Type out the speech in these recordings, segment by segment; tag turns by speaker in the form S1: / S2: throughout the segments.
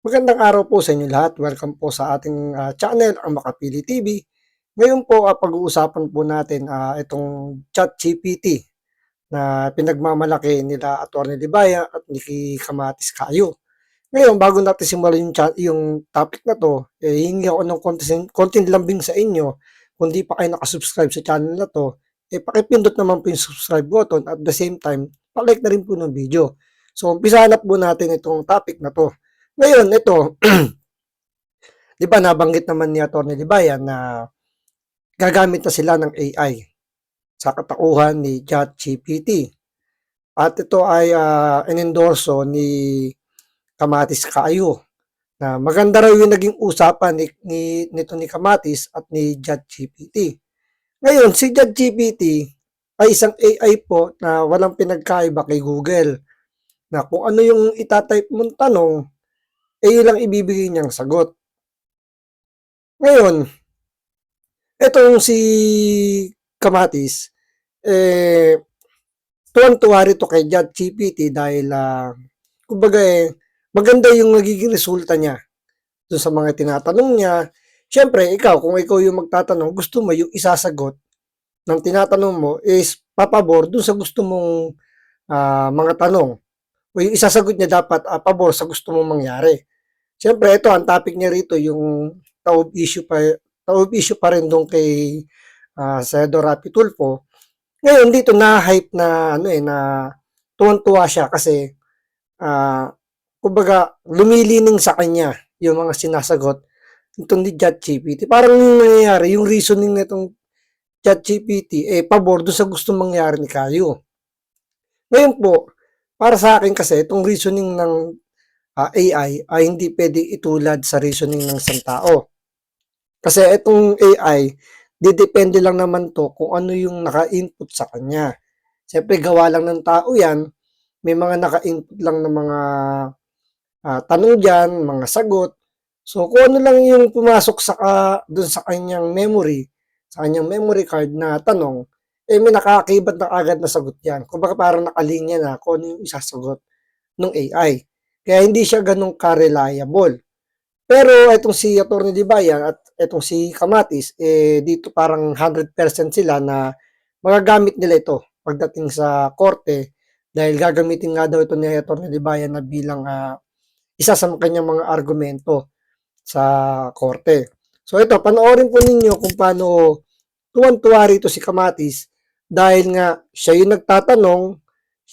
S1: Magandang araw po sa inyo lahat. Welcome po sa ating channel, ang Makapili TV. Ngayon po, pag-uusapan po natin itong ChatGPT na pinagmamalaki nila Atty. Libaya at ni Kamatis Kayo. Ngayon, bago natin simulan yung topic na to, hingi ako ng konting lambing sa inyo. Kung di pa kayo nakasubscribe sa channel na to, pakipindot naman po yung subscribe button at the same time, palike na rin po ng video. So, umpisahan na po natin itong topic na to. Ngayon, ito, 'di ba nabanggit naman ni Atty. Libayan na gagamit na sila ng AI sa katakuhan ni ChatGPT. At ito ay inendorso ni Kamatis Kayo na maganda raw yung naging usapan nito ni Kamatis at ni ChatGPT. Ngayon, si ChatGPT ay isang AI po na walang pinagkaiba kay Google na kung ano yung itatype mong tanong, yun lang ibibigay niyang sagot. Ngayon, etong si Kamatis, tuwang-tuwa rito kay ChatGPT dahil kumbaga maganda yung nagiging resulta niya dun sa mga tinatanong niya. Siyempre, kung ikaw yung magtatanong, gusto mo yung isasagot ng tinatanong mo is papabor dun sa gusto mong mga tanong. O yung isasagot niya dapat pabor sa gusto mong mangyari. Siyempre, ito ang topic niya rito, yung taob issue pa rin doon kay Senador Rapi Tulfo. Ngayon dito na-hype na na tuwang-tuwa siya kasi ah, kumbaga lumilining sa kanya yung mga sinasagot nitong ni ChatGPT. Parang yung nangyayari, yung reasoning nitong ChatGPT pabor doon sa gustong mangyari ni Kayo. Ngayon po, para sa akin kasi itong reasoning ng AI ay hindi pwedeng itulad sa reasoning ng isang tao. Kasi itong AI, didepende lang naman to kung ano yung naka-input sa kanya. Siyempre, gawa lang ng tao yan. May mga naka-input lang ng mga tanong dyan, mga sagot. So, kung ano lang yung pumasok dun sa kanyang memory card na tanong, may nakakakibat na agad na sagot yan. Kumbaga parang nakalinya na kung ano yung isasagot ng AI. Kaya hindi siya ganun ka-reliable. Pero itong si Atty. Libayan at itong si Kamatis, dito parang 100% sila na magagamit nila ito pagdating sa korte dahil gagamitin nga daw ito ni Atty. Libayan na bilang isa sa kanyang mga argumento sa korte. So ito, panoorin po ninyo kung paano tuwan-tuwa rito si Kamatis dahil nga siya yung nagtatanong,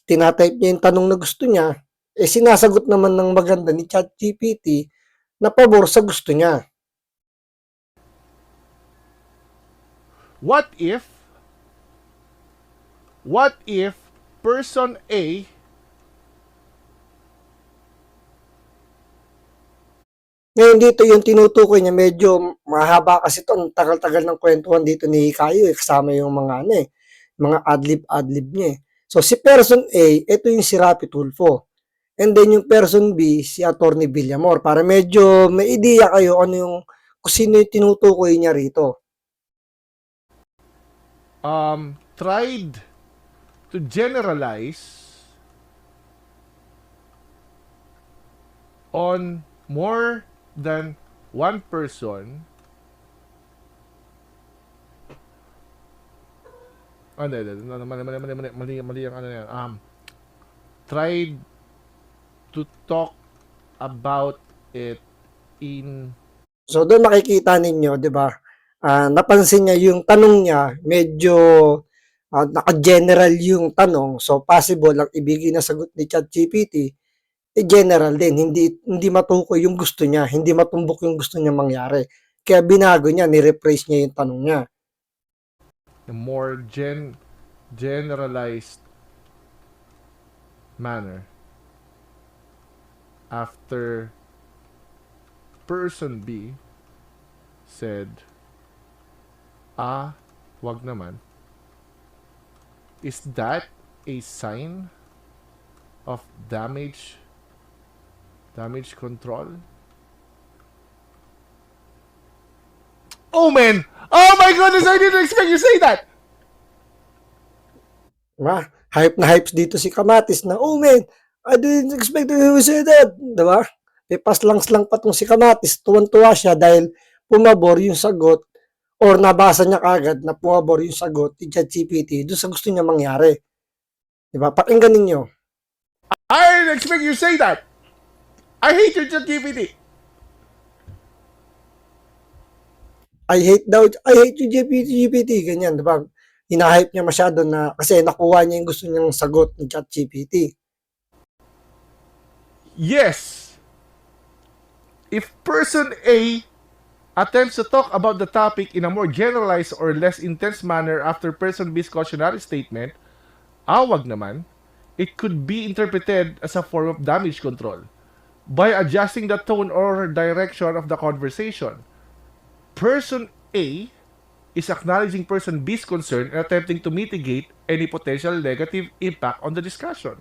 S1: tinatype niya yung tanong na gusto niya, sinasagot naman ng maganda ni ChatGPT na pabor sa gusto niya.
S2: What if what if person A
S1: Ngayon dito yung tinutukoy niya, medyo mahaba kasi ito, ang tagal-tagal ng kwentuhan dito ni Kayo, kasama yung mga mga adlib-adlib niya. So si person A, ito yung si Rapi Tulfo. And then yung person B, si Atty. Villamor. Para medyo may ideya kayo ano yung kung sino yung tinutukoy niya rito.
S2: tried to generalize on more than one person. Mali ang ano yan. Tried to talk about it in
S1: So doon makikita ninyo, 'di ba? Napansin niya yung tanong niya, medyo naka-general yung tanong. So possible ang ibigay na sagot ni ChatGPT general din, hindi matukoy yung gusto niya, hindi matumbok yung gusto niya mangyari. Kaya binago niya, ni-rephrase niya yung tanong niya.
S2: a more generalized manner after person B said, wag naman. Is that a sign of damage control? Oh man! Oh my goodness, I didn't expect you to say that!
S1: Diba? Hype na hype dito si Kamatis na, oh man, I didn't expect you to say that. Diba? paslang-slang pa tong si Kamatis, tuwan-tuwa siya dahil pumabor yung sagot or nabasa niya kagad na pumabor yung sagot ni ChatGPT doon sa gusto niya mangyari. Diba? Pakinggan ninyo.
S2: I didn't expect you to say that. I hate your ChatGPT.
S1: I hate you GPT, ganyan, diba? Hinahype niya masyado na kasi nakuha niya yung gusto niyang sagot ng ChatGPT.
S2: Yes. If person A attempts to talk about the topic in a more generalized or less intense manner after person B's cautionary statement, wag naman, it could be interpreted as a form of damage control by adjusting the tone or direction of the conversation. Person A is acknowledging person B's concern and attempting to mitigate any potential negative impact on the discussion.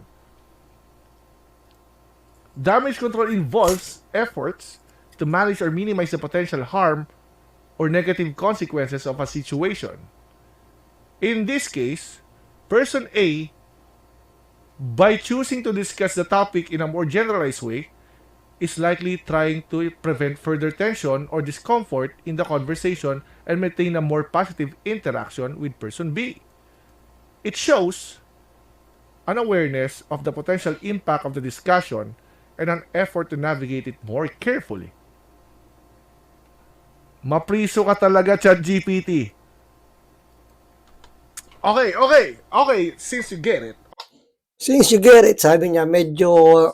S2: Damage control involves efforts to manage or minimize the potential harm or negative consequences of a situation. In this case, person A, by choosing to discuss the topic in a more generalized way, is likely trying to prevent further tension or discomfort in the conversation and maintain a more positive interaction with person B. It shows an awareness of the potential impact of the discussion and an effort to navigate it more carefully. Mapriso ka talaga, ChatGPT. Okay, since you get it.
S1: Since you get it, sabi niya, medyo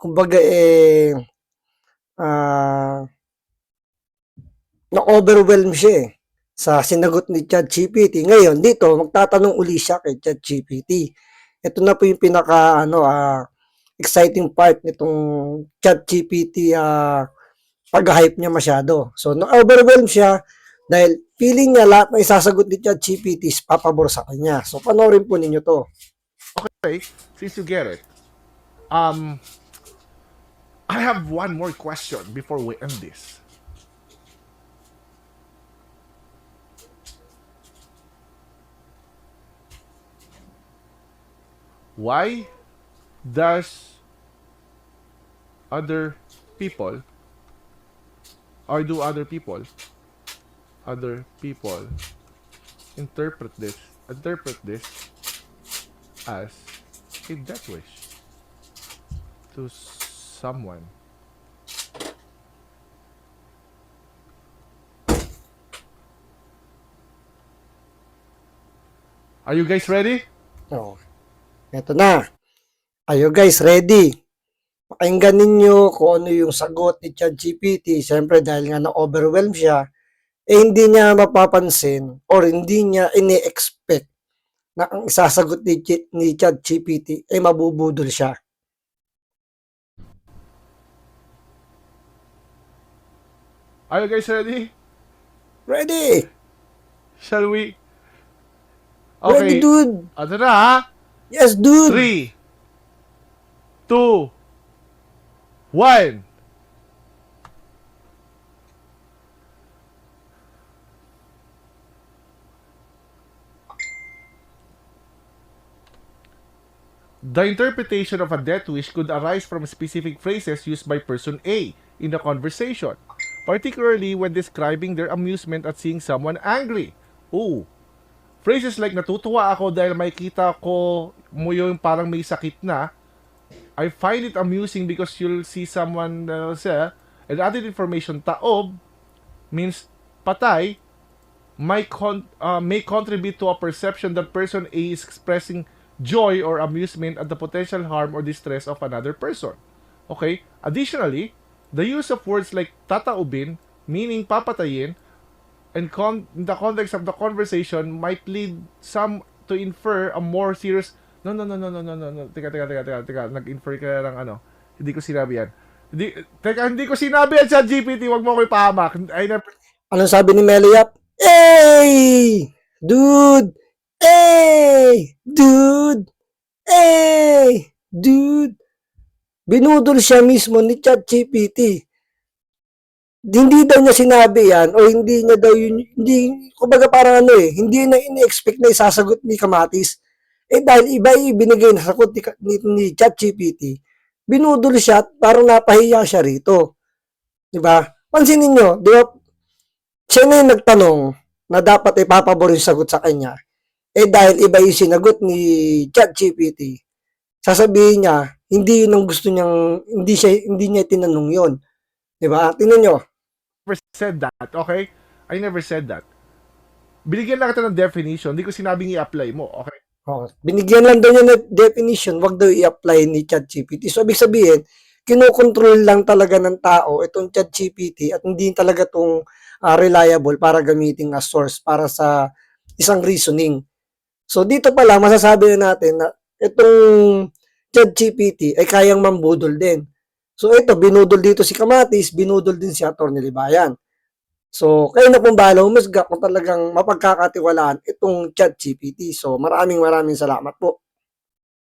S1: kumbaga na-overwhelm siya sa sinagot ni ChatGPT. Ngayon, dito, magtatanong uli siya kay ChatGPT. Ito na po yung exciting part nitong ChatGPT pag-hype niya masyado. So, na-overwhelm siya dahil feeling niya lahat na isasagot ni ChatGPT is papabor sa kanya. So, panoorin po ninyo to.
S2: Okay, since you get it. I have one more question before we end this. Why does other people or do other people interpret this as a death wish to someone? Are you guys ready?
S1: Oh, eto na. Are you guys ready? Pakinggan ninyo kung ano yung sagot ni ChatGPT. Siyempre, dahil nga na-overwhelm siya, hindi niya mapapansin or hindi niya ini-expect na ang isasagot ni ChatGPT ay mabubudol siya.
S2: Are you guys ready?
S1: Ready?
S2: Shall we?
S1: Ready, dude?
S2: Ito na ha?
S1: Yes, dude.
S2: 3, 2, 1. The interpretation of a death wish could arise from specific phrases used by person A in the conversation, particularly when describing their amusement at seeing someone angry. Ooh. Phrases like natutuwa ako dahil makikita ko mo yung parang may sakit na. I find it amusing because you'll see someone else. And added information, taob means patay, may contribute to a perception that person A is expressing joy or amusement at the potential harm or distress of another person. Okay? Additionally, the use of words like tataubin, meaning papatayin, and in the context of the conversation might lead some to infer a more serious. No. Teka. Nag-infer ka ng ano. Hindi ko sinabi yan. Hindi ko sinabi yan sa GPT. Wag mo ko ipahamak.
S1: Anong sabi ni Meliap? Hey! Dude! Hey! Dude! Hey! Dude! Binudol siya mismo ni ChatGPT. Hindi daw niya sinabi yan o hindi niya daw yun, hindi, kumbaga parang hindi na ini-expect na isasagot ni Kamatis. Dahil iba yung ibinigay na sagot ni ChatGPT, binudol siya at parang napahiya siya rito. 'Di ba? Pansinin niyo, 'di ba? Siya na yung nagtanong na dapat ipapabor yung sagot sa kanya. Eh dahil iba yung sinagot ni ChatGPT, sasabihin niya, hindi yun ang gusto niyang, hindi niya tinanong yun. 'Di ba? Tingnan niyo.
S2: Never said that, okay? I never said that. Binigyan lang kita ng definition, hindi ko sinabing i-apply mo, okay?
S1: Oh, binigyan lang daw niya ng definition, wag daw i-apply ni ChatGPT. So, ibig sabihin, kinokontrol lang talaga ng tao itong ChatGPT at hindi talaga itong reliable para gamitin as source para sa isang reasoning. So, dito pa lang, masasabi na natin na itong ChatGPT ay kayang mambudol din. So, ito, binudol dito si Kamatis, binudol din si Atty. Libayan. So, kayo na pong bahala humusga kung talagang mapagkakatiwalaan itong ChatGPT. So, maraming salamat po.